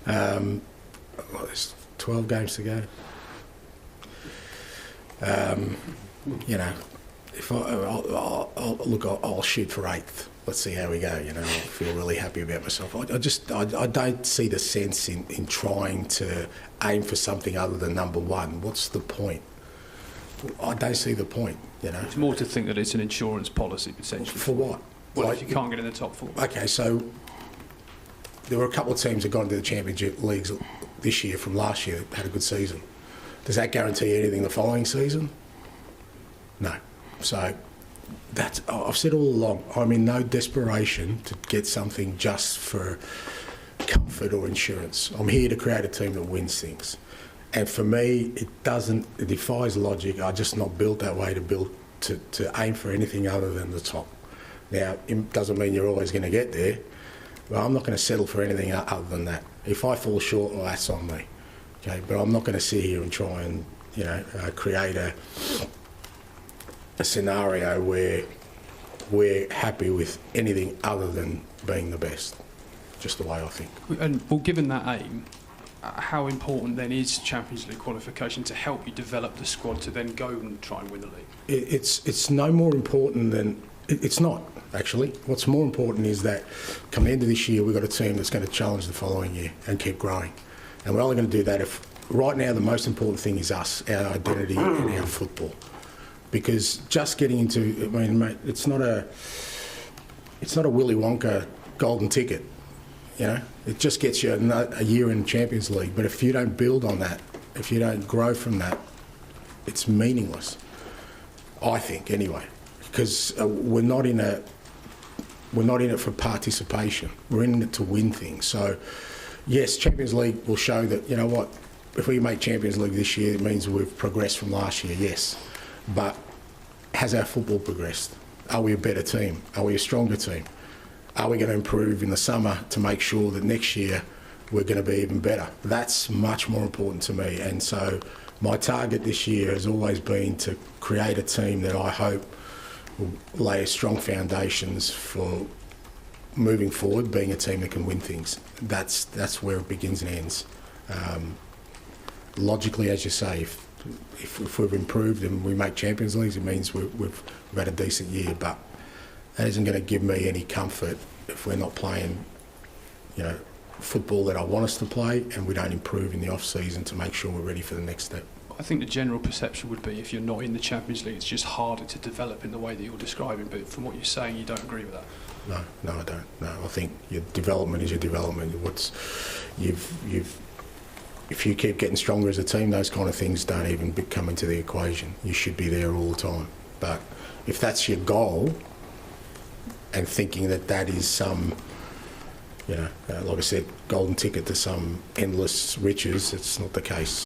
There's 12 games to go. You know, if I'll shoot for 8th. Let's see how we go. You know, I feel really happy about myself. I don't see the sense in trying to aim for something other than number 1. What's the point? I don't see the point. You know, it's more to think that it's an insurance policy potentially. For what? Well, like, if you can't get in the top 4. Okay, so there were a couple of teams that got into the Championship leagues this year from last year that had a good season. Does that guarantee anything the following season? No. So I've said all along, I'm in no desperation to get something just for comfort or insurance. I'm here to create a team that wins things. And for me, it defies logic. I'm just not built that way to aim for anything other than the top. Now, it doesn't mean you're always going to get there, but I'm not going to settle for anything other than that. If I fall short, well, that's on me. Okay, but I'm not going to sit here and try and, you know, create a scenario where we're happy with anything other than being the best. Just the way I think. And well, given that aim, how important then is Champions League qualification to help you develop the squad to then go and try and win the league? It's no more important than... It's not, actually. What's more important is that come the end of this year, we've got a team that's going to challenge the following year and keep growing. And we're only going to do that if... Right now, the most important thing is us, our identity and our football. Because just getting into... I mean, mate, it's not a Willy Wonka golden ticket, you know? It just gets you a year in Champions League. But if you don't build on that, if you don't grow from that, it's meaningless. I think, anyway. Because we're not in it for participation. We're in it to win things. So, yes, Champions League will show that, you know what, if we make Champions League this year, it means we've progressed from last year, yes. But has our football progressed? Are we a better team? Are we a stronger team? Are we going to improve in the summer to make sure that next year we're going to be even better? That's much more important to me. And so my target this year has always been to create a team that I hope will lay strong foundations for moving forward, being a team that can win things. That's where it begins and ends. Logically, as you say, if we've improved and we make Champions Leagues, it means we've had a decent year. But that isn't going to give me any comfort if we're not playing, you know, football that I want us to play, and we don't improve in the off-season to make sure we're ready for the next step. I think the general perception would be if you're not in the Champions League, it's just harder to develop in the way that you're describing. But from what you're saying, you don't agree with that. No, I don't. No, I think your development is your development. If you keep getting stronger as a team, those kind of things don't even come into the equation. You should be there all the time. But if that's your goal, and thinking that is some, you know, like I said, golden ticket to some endless riches, it's not the case.